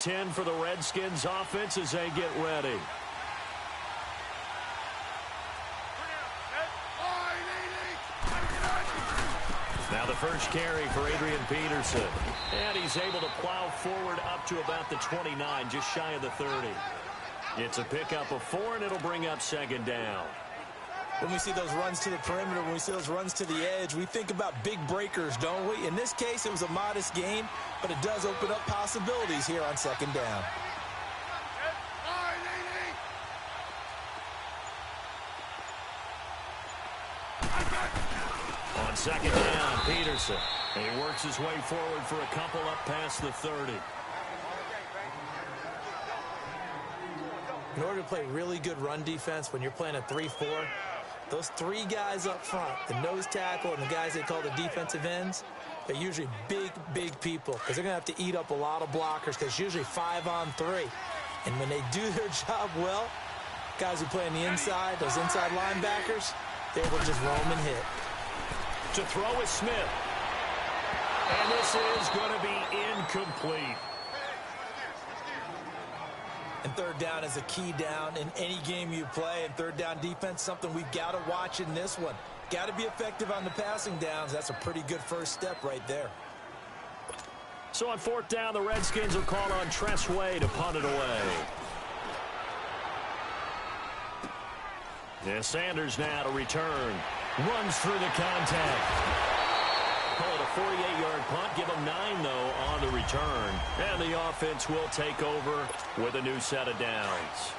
10 for the Redskins offense as they get ready. Now the first carry for Adrian Peterson. And he's able to plow forward up to about the 29, just shy of the 30. It's a pickup of 4, and it'll bring up second down. When we see those runs to the perimeter, when we see those runs to the edge, we think about big breakers, don't we? In this case, it was a modest gain, but it does open up possibilities here on second down. On second down, Peterson. And he works his way forward for a couple up past the 30. In order to play really good run defense when you're playing a 3-4, those 3 guys up front, the nose tackle and the guys they call the defensive ends, they're usually big people because they're going to have to eat up a lot of blockers because it's usually 5-on-3. And when they do their job well, guys who play on the inside, those inside linebackers, they will just roam and hit. To throw is Smith. And this is going to be incomplete. And third down is a key down in any game you play. And third down defense, something we've got to watch in this one. Got to be effective on the passing downs. That's a pretty good first step right there. So on fourth down, the Redskins will call on Tressway to punt it away. Yeah, Sanders now to return. Runs through the contact. Call it a 48-yard punt. Give them 9, though, on the return. And the offense will take over with a new set of downs.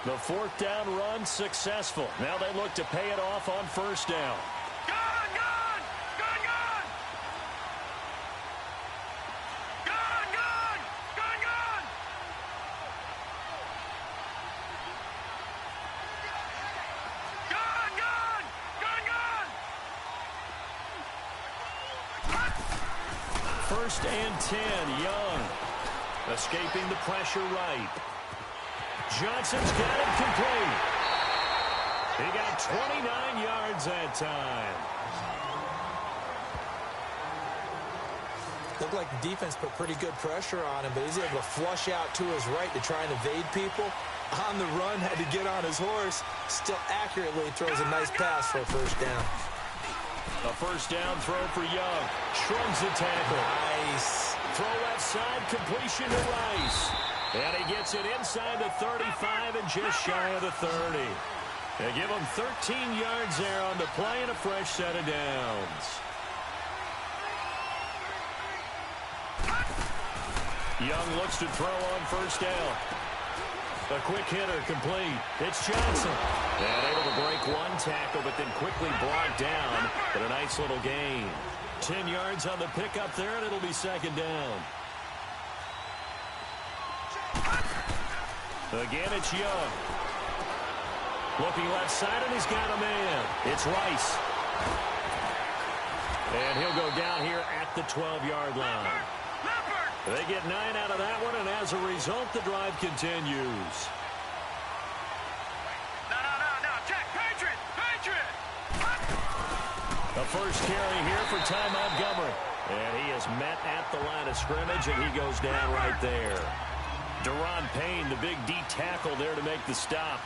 The fourth down run successful. Now they look to pay it off on first down. First and 10, Young. Escaping the pressure right. Johnson's got it complete. He got 29 yards that time. Looked like the defense put pretty good pressure on him, but he's able to flush out to his right to try and evade people. On the run, had to get on his horse. Still accurately throws a nice pass for a first down. A first down throw for Young. Shrugs the tackle. Nice. Throw left side, completion to Rice. And he gets it inside the 35 and just shy of the 30. They give him 13 yards there on the play and a fresh set of downs. Young looks to throw on first down. A quick hitter complete. It's Johnson. And able to break one tackle, but then quickly brought down. But a nice little gain. 10 yards on the pickup there, and it'll be second down. Again, it's Young. Looking left side, and he's got a man. It's Rice. And he'll go down here at the 12-yard line. They get 9 out of that one, and as a result, the drive continues. The first carry here for Ty Montgomery. And he is met at the line of scrimmage, and he goes down right there. Deron Payne, the big D tackle there to make the stop.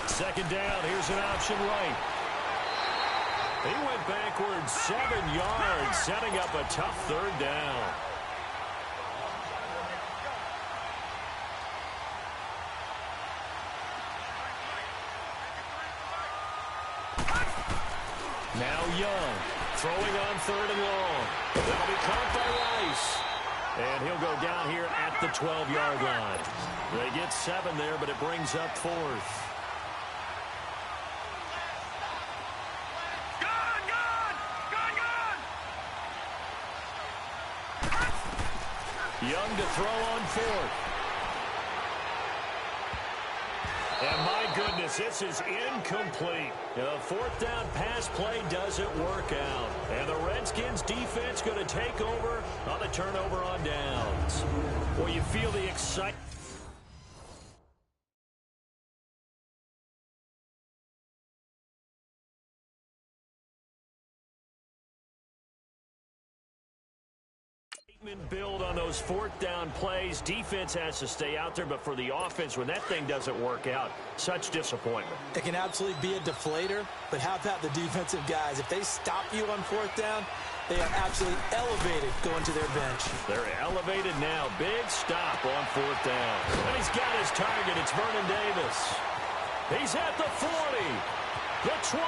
Second down, here's an option right. He went backwards 7 yards, setting up a tough third down. Now Young, throwing on third and long. That'll be caught by Rice. And he'll go down here at the 12-yard line. They get 7 there, but it brings up fourth. Young to throw on fourth. And my goodness, this is incomplete. The fourth down pass play doesn't work out. And the Redskins defense going to take over on the turnover on downs. Well, you feel the excitement. Build field on those fourth down plays. Defense has to stay out there, but for the offense, when that thing doesn't work out, such disappointment. It can absolutely be a deflator, but how about the defensive guys? If they stop you on fourth down, they are absolutely elevated going to their bench. They're elevated now. Big stop on fourth down. And he's got his target. It's Vernon Davis. He's at the 40, the 20,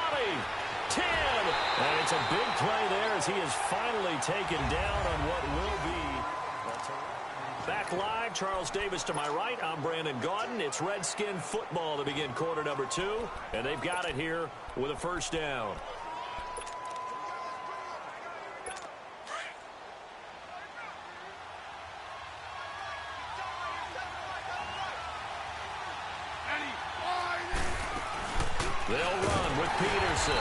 10. And it's a big play there as he is finally taken down on what will be. Back live, Charles Davis to my right. I'm Brandon Gaudin. It's Redskin football to begin quarter number 2. And they've got it here with a first down. They'll run with Peterson.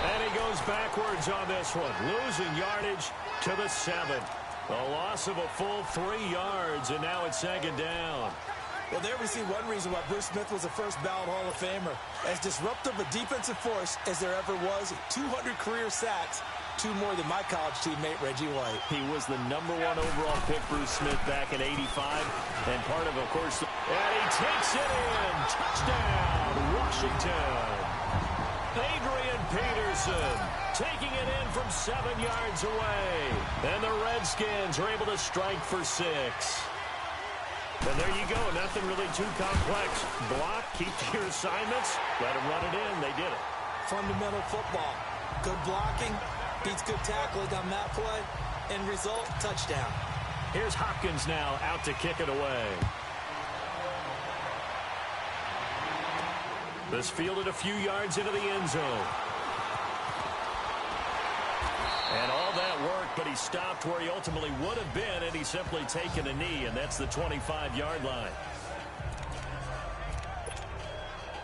And he goes backwards on this one, losing yardage to the 7. A loss of a full 3 yards, and now it's second down. Well, there we see one reason why Bruce Smith was a first-ballot Hall of Famer. As disruptive a defensive force as there ever was, 200 career sacks, 2 more than my college teammate, Reggie White. He was the #1 overall pick, Bruce Smith, back in '85. And part of course, and he takes it in. Touchdown, Washington. Adrian Peterson taking it in from 7 yards away. And the Redskins are able to strike for 6. And there you go. Nothing really too complex. Block, keep to your assignments, let them run it in. They did it. Fundamental football. Good blocking beats good tackling on that play. End result, touchdown. Here's Hopkins now out to kick it away. This fielded a few yards into the end zone. And all that worked, but he stopped where he ultimately would have been, and he's simply taken a knee, and that's the 25-yard line.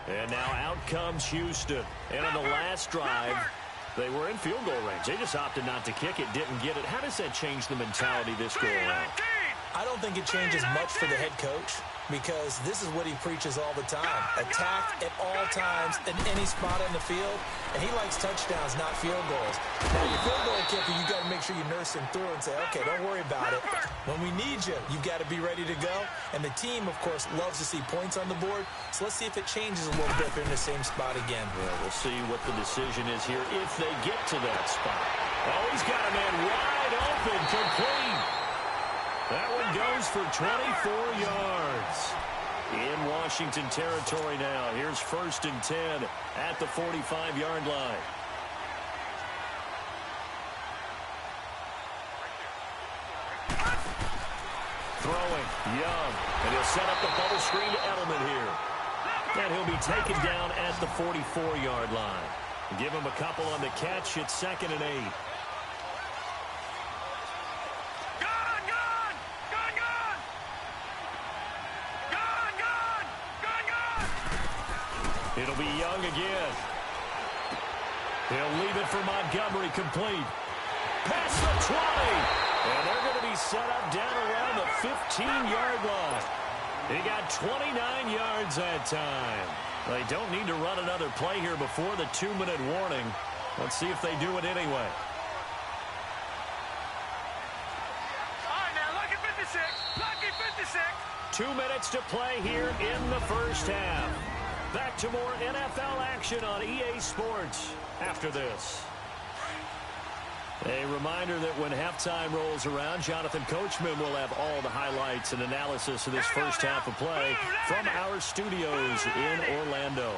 And now out comes Houston. And on the last drive, they were in field goal range. They just opted not to kick it, didn't get it. How does that change the mentality this go around? I don't think it changes much for the head coach, because this is what he preaches all the time. Attack at all times in any spot on the field, and he likes touchdowns, not field goals. Now, your field goal kicker, you got to make sure you nurse him through and say, okay, don't worry about it. When we need you, you've got to be ready to go. And the team, of course, loves to see points on the board. So let's see if it changes a little bit if they're in the same spot again. Yeah, we'll see what the decision is here if they get to that spot. Oh, he's got a man wide open, complete. That one goes for 24 yards. In Washington territory now. Here's 1st and 10 at the 45-yard line. Throwing, Young. And he'll set up the bubble screen to Edelman here. And he'll be taken down at the 44-yard line. Give him a couple on the catch. It's 2nd and 8. It'll be Young again. He'll leave it for Montgomery, complete. Past the 20. And they're going to be set up down around the 15-yard line. He got 29 yards that time. They don't need to run another play here before the 2-minute warning. Let's see if they do it anyway. All right, now, lucky 56. Lucky 56. 2 minutes to play here in the first half. Back to more NFL action on EA Sports after this. A reminder that when halftime rolls around, Jonathan Coachman will have all the highlights and analysis of this first half of play from our studios in Orlando.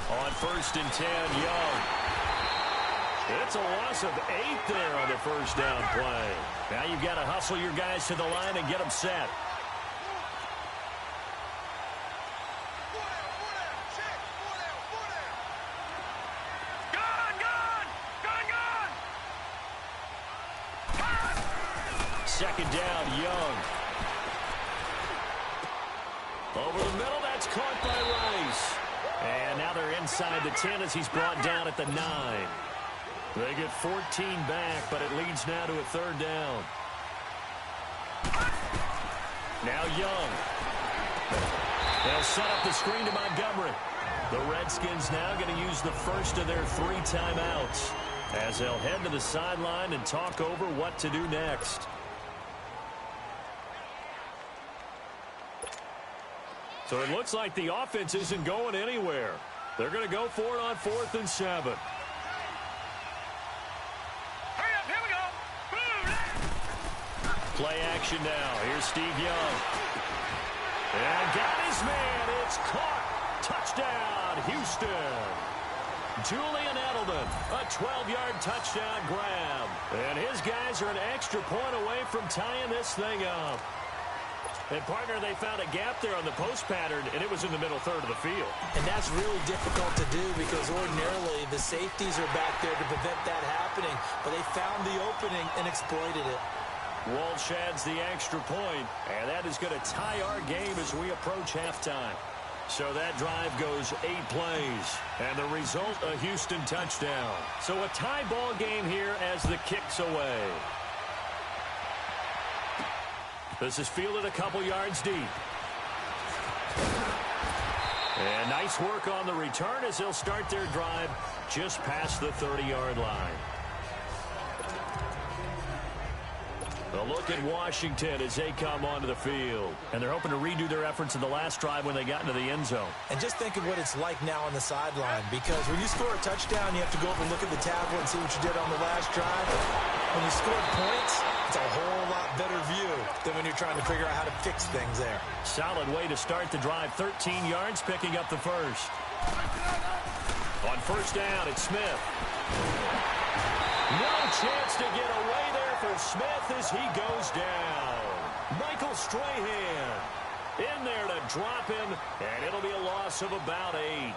On 1st and 10, Young. It's a loss of 8 there on the first down play. Now you've got to hustle your guys to the line and get them set. Second down, Young. Over the middle, that's caught by Rice. And now they're inside the 10 as he's brought down at the 9. They get 14 back, but it leads now to a 3rd down. Now Young. They'll set up the screen to Montgomery. The Redskins now going to use the first of their 3 timeouts as they'll head to the sideline and talk over what to do next. So it looks like the offense isn't going anywhere. They're going to go for it on 4th and 7. Hurry up, here we go. Play action now. Here's Steve Young. And got his man. It's caught. Touchdown, Houston. Julian Edelman, a 12-yard touchdown grab. And his guys are an extra point away from tying this thing up. And, partner, they found a gap there on the post pattern, and it was in the middle third of the field. And that's really difficult to do because ordinarily the safeties are back there to prevent that happening. But they found the opening and exploited it. Walsh adds the extra point, and that is going to tie our game as we approach halftime. So that drive goes 8 plays, and the result, a Houston touchdown. So a tie ball game here as the kick's away. This is fielded a couple yards deep. And nice work on the return as they'll start their drive just past the 30-yard line. A look at Washington as they come onto the field. And they're hoping to redo their efforts in the last drive when they got into the end zone. And just think of what it's like now on the sideline, because when you score a touchdown, you have to go over and look at the tablet and see what you did on the last drive. When you scored points, it's a whole lot better view than when you're trying to figure out how to fix things there. Solid way to start the drive. 13 yards, picking up the first. On first down, it's Smith. No chance to get away there for Smith as he goes down. Michael Strahan in there to drop him, and it'll be a loss of about 8.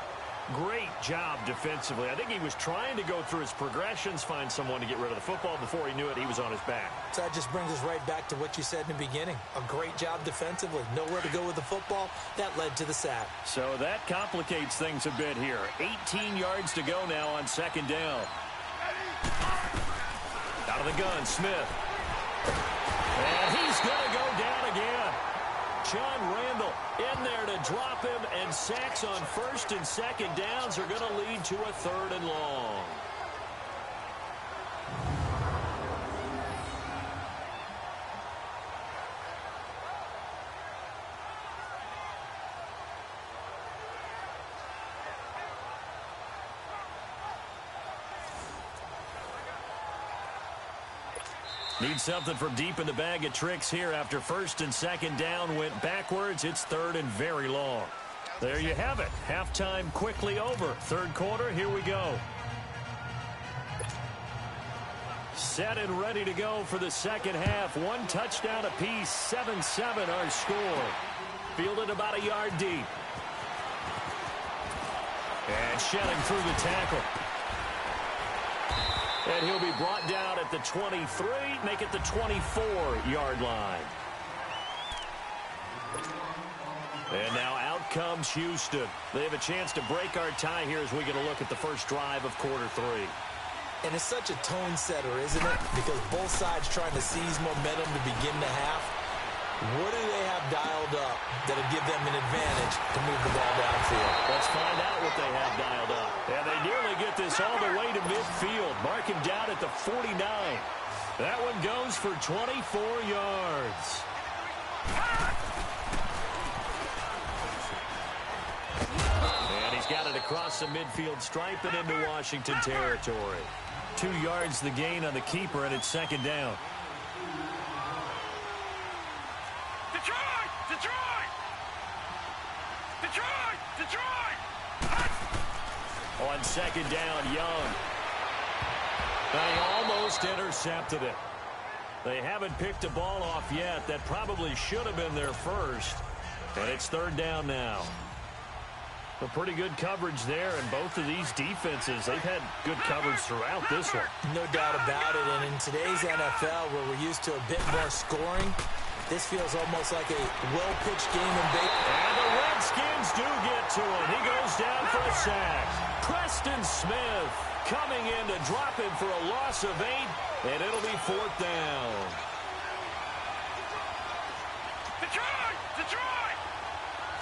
Great job defensively. I think he was trying to go through his progressions, find someone to get rid of the football. Before he knew it, he was on his back. So that just brings us right back to what you said in the beginning. A great job defensively. Nowhere to go with the football. That led to the sack. So that complicates things a bit here. 18 yards to go now on second down. Out of the gun, Smith. And he's going to go down again. John Randall in there to drop him, and sacks on first and second downs are going to lead to a 3rd and long. Need something from deep in the bag of tricks here after first and second down went backwards. It's 3rd and very long. There you have it. Halftime quickly over. Third quarter, here we go. Set and ready to go for the second half. 1 touchdown apiece, 7-7 our score. Fielded about a yard deep. And shelling through the tackle. And he'll be brought down at the 23, make it the 24-yard line. And now out comes Houston. They have a chance to break our tie here as we get a look at the first drive of quarter 3. And it's such a tone setter, isn't it? Because both sides trying to seize momentum to begin the half. What do they have dialed up that'll give them an advantage to move the ball downfield? Let's find out what they have dialed up. And they nearly get this all the way to midfield. Mark him down at the 49. That one goes for 24 yards. And he's got it across the midfield stripe and into Washington territory. 2 yards the gain on the keeper, and it's second down. Detroit! Detroit! Detroit! Detroit! On second down, Young. They almost intercepted it. They haven't picked a ball off yet. That probably should have been their first. And it's third down now. A pretty good coverage there, and both of these defenses, they've had good coverage throughout this one. No doubt about it, and in today's NFL, where we're used to a bit more scoring, this feels almost like a well-pitched game in baseball. And the Redskins do get to him. He goes down for a sack. Preston Smith coming in to drop him for a loss of 8, and it'll be 4th down. Detroit! Detroit!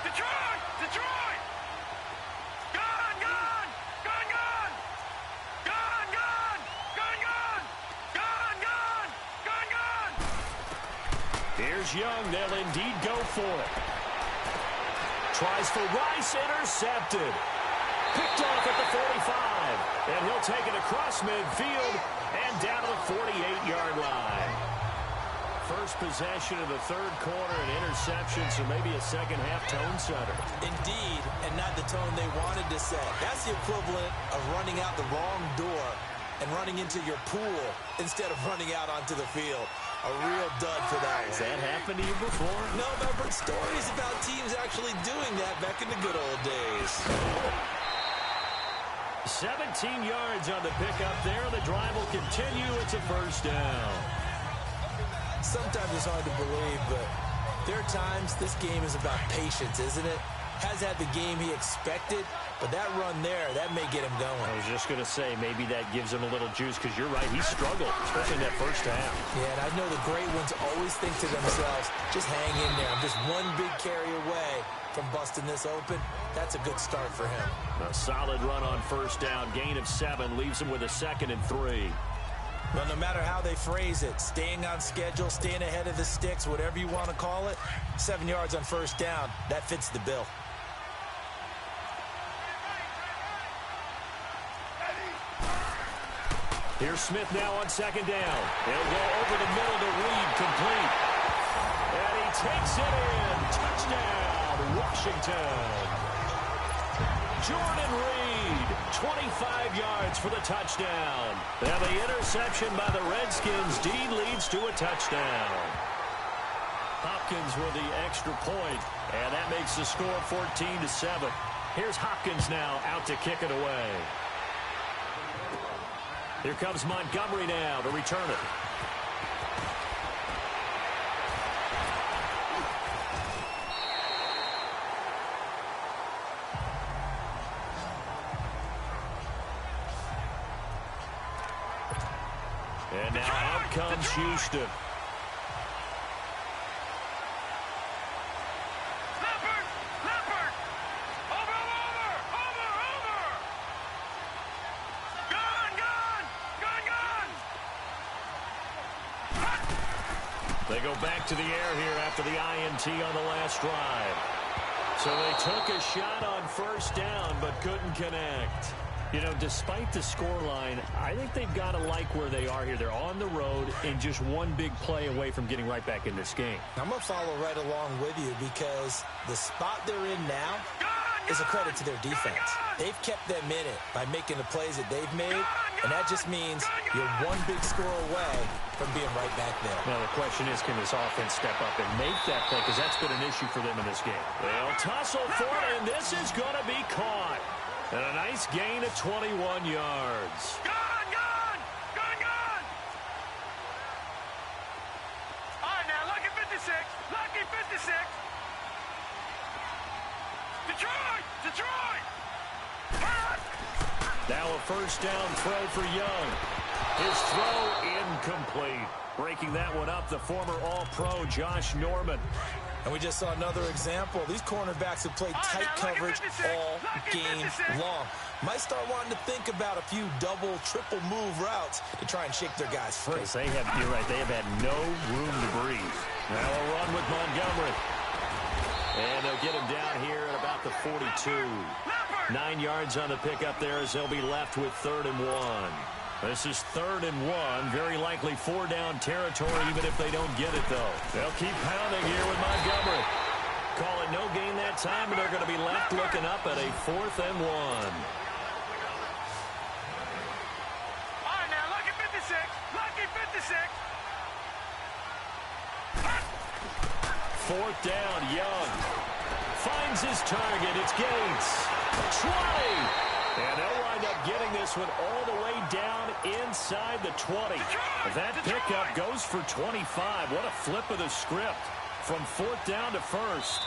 Detroit! Detroit! Gun, gun! Gun, gun! Gun, gun! Gun, gun! Gun, gun! Gun, gun! Here's Young. They'll indeed go for it. Tries for Rice. Intercepted. Picked off at the 45. And he'll take it across midfield and down to the 48-yard line. First possession of the third quarter, an interception, so maybe a second-half tone setter. Indeed, and not the tone they wanted to set. That's the equivalent of running out the wrong door and running into your pool instead of running out onto the field. A real dud for that one. Has that happened to you before? No, but I've heard stories about teams actually doing that back in the good old days. 17 yards on the pickup there. The drive will continue. It's a first down. Sometimes it's hard to believe, but there are times this game is about patience, isn't it? Has had the game he expected, but that run there, that may get him going. I was just going to say, maybe that gives him a little juice, because you're right, he struggled, especially in that first half. Yeah, and I know the great ones always think to themselves, just hang in there. I'm just one big carry away from busting this open. That's a good start for him. A solid run on first down, gain of 7, leaves him with a 2nd and 3. Well, no matter how they phrase it, staying on schedule, staying ahead of the sticks, whatever you want to call it, 7 yards on first down, that fits the bill. Here's Smith now on 2nd down. He'll go over the middle to Reed, complete. And he takes it in. Touchdown, Washington. Jordan Reed, 25 yards for the touchdown. And the interception by the Redskins. Dean leads to a touchdown. Hopkins with the extra point, and that makes the score 14-7. Here's Hopkins now out to kick it away. Here comes Montgomery now to return it. And now out comes Houston. Leopard! Leopard! Over! Gun, gun! Gun, gun! They go back to the air here after the INT on the last drive. So they took a shot on first down but couldn't connect. You know, despite the scoreline, I think they've got to like where they are here. They're on the road and just one big play away from getting right back in this game. I'm going to follow right along with you because the spot they're in now is a credit to their defense. They've kept them in it by making the plays that they've made, and that just means you're one big score away from being right back there. Now, the question is, can this offense step up and make that play? Because that's been an issue for them in this game. They'll tussle for it, and this is going to be caught. And a nice gain of 21 yards. Gun, gun! Gun, gun! All right, now, lucky 56. Lucky 56. Detroit! Detroit! Now a first down throw for Young. His throw incomplete. Breaking that one up, the former All-Pro Josh Norman. And we just saw another example. These cornerbacks have played tight coverage all game long. Might start wanting to think about a few double, triple move routes to try and shake their guys free. You're right, they have had no room to breathe. Now a run with Montgomery. And they'll get him down here at about the 42. 9 yards on the pickup there as they'll be left with 3rd and 1. This is 3rd and 1. Very likely 4-down territory, even if they don't get it, though. They'll keep pounding here with Montgomery. Call it no gain that time, and they're going to be left looking up at a 4th and 1. All right, now, lucky 56. Lucky 56. 4th down, Young. Finds his target. It's Gates. 20. And they'll wind up getting this one all the way down inside the 20. That pickup goes for 25. What a flip of the script from 4th down to 1st.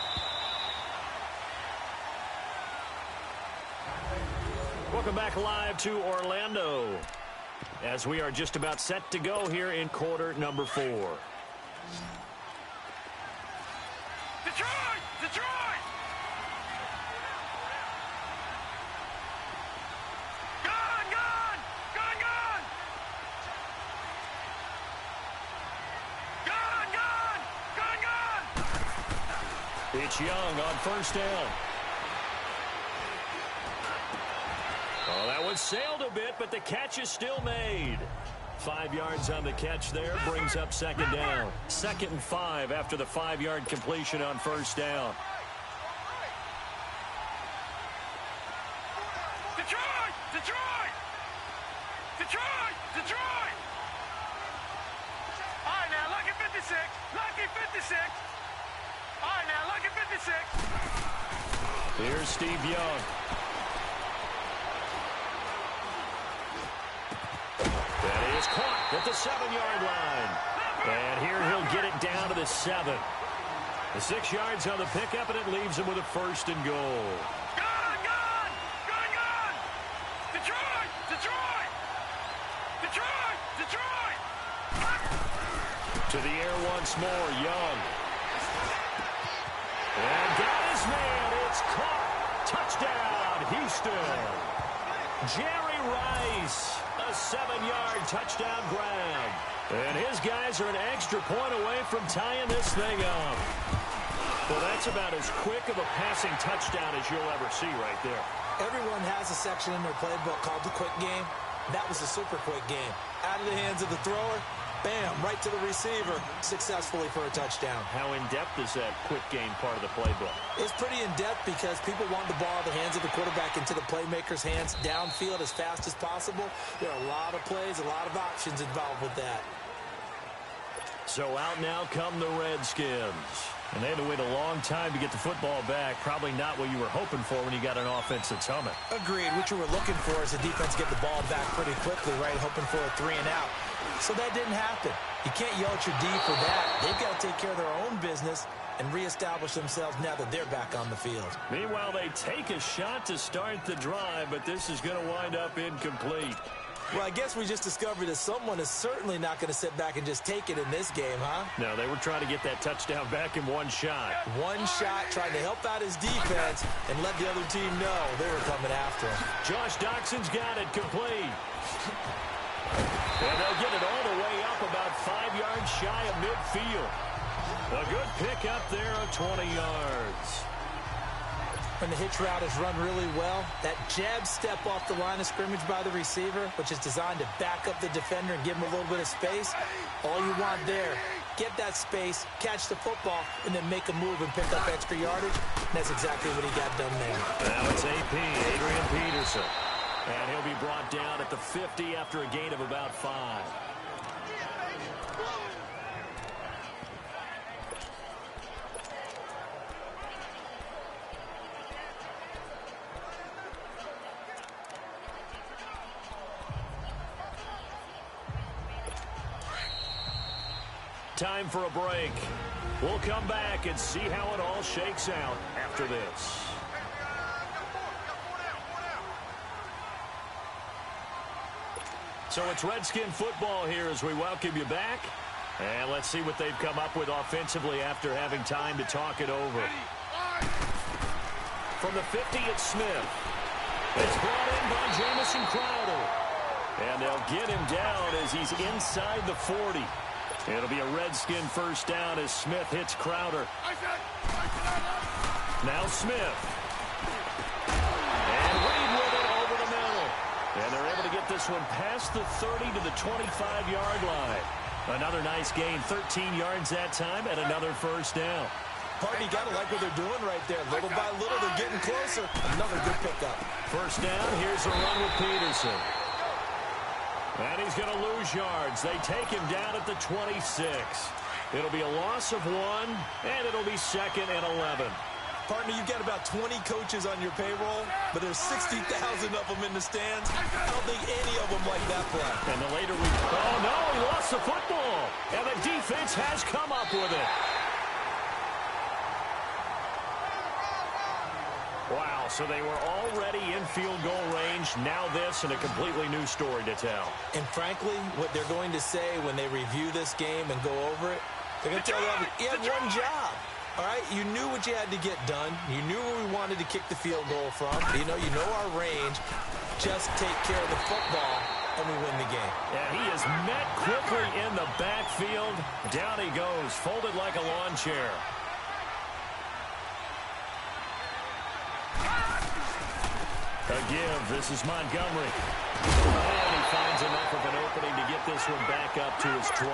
Welcome back live to Orlando as we are just about set to go here in quarter number 4. Detroit! Detroit! It's Young on first down. Oh, that one sailed a bit, but the catch is still made. 5 yards on the catch there, brings up second down. 2nd and 5 after the 5-yard completion on first down. Detroit! Detroit! Detroit! Detroit! All right, now, lucky 56. Lucky 56. All right, now, lucky 56. Here's Steve Young. That is caught at the 7-yard line. And here he'll get it down to the 7. The 6 yards on the pickup, and it leaves him with a 1st and goal. Gone! Gone! Gone! Gone! Detroit! Detroit! Detroit! Detroit! To the air once more, Young. And got his man. It's caught. Touchdown, Houston. Jerry Rice, a 7-yard touchdown grab. And his guys are an extra point away from tying this thing up. Well, that's about as quick of a passing touchdown as you'll ever see right there. Everyone has a section in their playbook called the quick game. That was a super quick game. Out of the hands of the thrower, bam, right to the receiver, successfully for a touchdown. How in-depth is that quick game part of the playbook? It's pretty in-depth because people want the ball in the hands of the quarterback into the playmaker's hands downfield as fast as possible. There are a lot of plays, a lot of options involved with that. So out now come the Redskins. And they had to wait a long time to get the football back. Probably not what you were hoping for when you got an offense that's humming. Agreed. What you were looking for is the defense get the ball back pretty quickly, right? Hoping for a 3 and out. So that didn't happen. You can't yell at your D for that. They've got to take care of their own business and reestablish themselves now that they're back on the field. Meanwhile, they take a shot to start the drive, but this is going to wind up incomplete. Well, I guess we just discovered that someone is certainly not going to sit back and just take it in this game, huh? No, they were trying to get that touchdown back in one shot. One shot, trying to help out his defense and let the other team know they were coming after him. Josh Doxson's got it complete. And they'll get it all the way up about 5 yards shy of midfield. A good pick up there of 20 yards. When the hitch route is run really well, that jab step off the line of scrimmage by the receiver, which is designed to back up the defender and give him a little bit of space, all you want there, get that space, catch the football, and then make a move and pick up extra yardage. And that's exactly what he got done there. Now it's AP, Adrian Peterson. And he'll be brought down at the 50 after a gain of about 5. Time for a break. We'll come back and see how it all shakes out after this. So it's Redskin football here as we welcome you back. And let's see what they've come up with offensively after having time to talk it over. From the 50, it's Smith. It's brought in by Jamison Crowder. And they'll get him down as he's inside the 40. It'll be a Redskin first down as Smith hits Crowder. Now Smith. And Reed with it over the middle. And they're able to get this one past the 30 to the 25-yard line. Another nice gain, 13 yards that time, and another first down. Party got to like what they're doing right there. Little by little, they're getting closer. Another good pickup. First down, here's a run with Peterson. And he's going to lose yards. They take him down at the 26. It'll be a loss of 1, and it'll be 2nd and 11. Partner, you've got about 20 coaches on your payroll, but there's 60,000 of them in the stands. I don't think any of them like that play. And the later we... Oh, no, he lost the football. And the defense has come up with it. Wow, so they were already in field goal range. Now this and a completely new story to tell. And frankly, what they're going to say when they review this game and go over it, they're going to tell them, you had one job. All right, you knew what you had to get done. You knew where we wanted to kick the field goal from. You know our range. Just take care of the football, and we win the game. And he is met quickly in the backfield. Down he goes, folded like a lawn chair. A give. This is Montgomery. And he finds enough of an opening to get this one back up to his 20.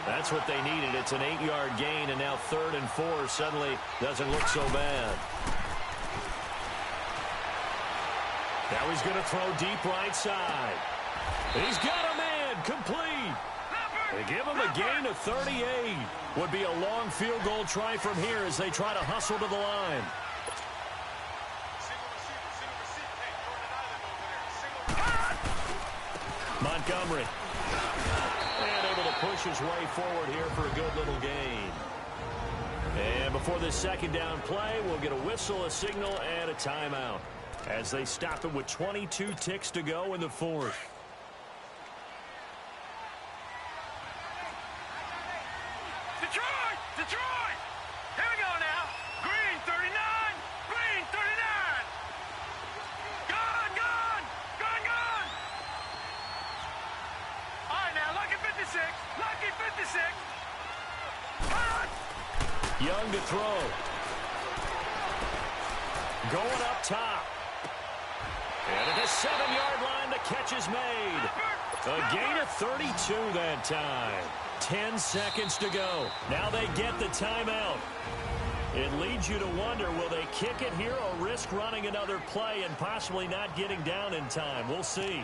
That's what they needed. It's an 8-yard gain, and now 3rd and 4 suddenly doesn't look so bad. Now he's going to throw deep right side. He's got a man complete. They give him a gain of 38. Would be a long field goal try from here as they try to hustle to the line. Montgomery. And able to push his way forward here for a good little gain. And before this second down play, we'll get a whistle, a signal, and a timeout as they stop it with 22 ticks to go in the 4th. Detroit! Detroit! Here we go now. Green 39. Green 39. Gone, gone. Gone, gone. All right, now, lucky 56. Lucky 56. Hot. Young to throw. Going up top. And at the 7-yard line, the catch is made. A gain of 32 that time. 10 seconds to go. Now they get the timeout. It leads you to wonder, will they kick it here or risk running another play and possibly not getting down in time? We'll see.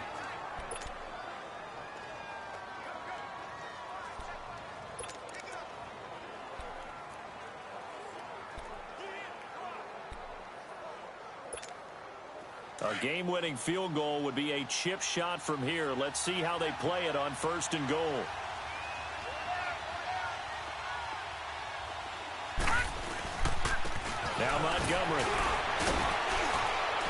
A game-winning field goal would be a chip shot from here. Let's see how they play it on 1st and goal. Now Montgomery.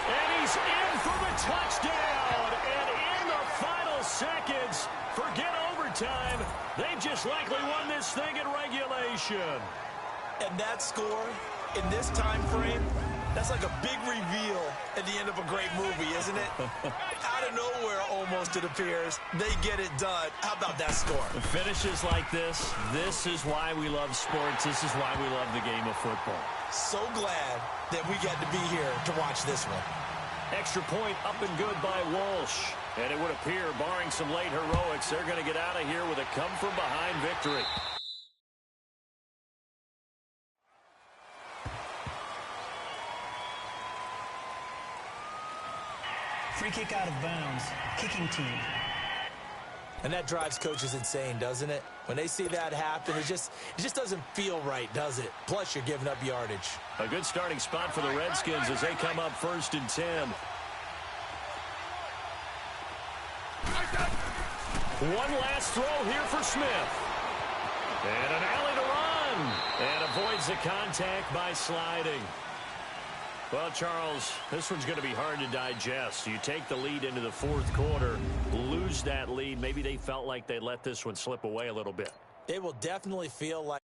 And he's in for the touchdown. And in the final seconds, forget overtime. They've just likely won this thing in regulation. And that score in this time frame, that's like a big reveal at the end of a great movie, isn't it? Out of nowhere, almost, it appears, they get it done. How about that score? Finishes like this is why we love sports. This is why we love the game of football. So glad that we get to be here to watch this one. Extra point up and good by Walsh. And it would appear, barring some late heroics, they're going to get out of here with a come-from-behind victory. Free kick out of bounds. Kicking team. And that drives coaches insane, doesn't it? When they see that happen, it just doesn't feel right, does it? Plus, you're giving up yardage. A good starting spot for the Redskins as they come up 1st and 10. One last throw here for Smith. And an alley to run. And avoids the contact by sliding. Well, Charles, this one's going to be hard to digest. You take the lead into the 4th quarter, lose that lead. Maybe they felt like they let this one slip away a little bit. They will definitely feel like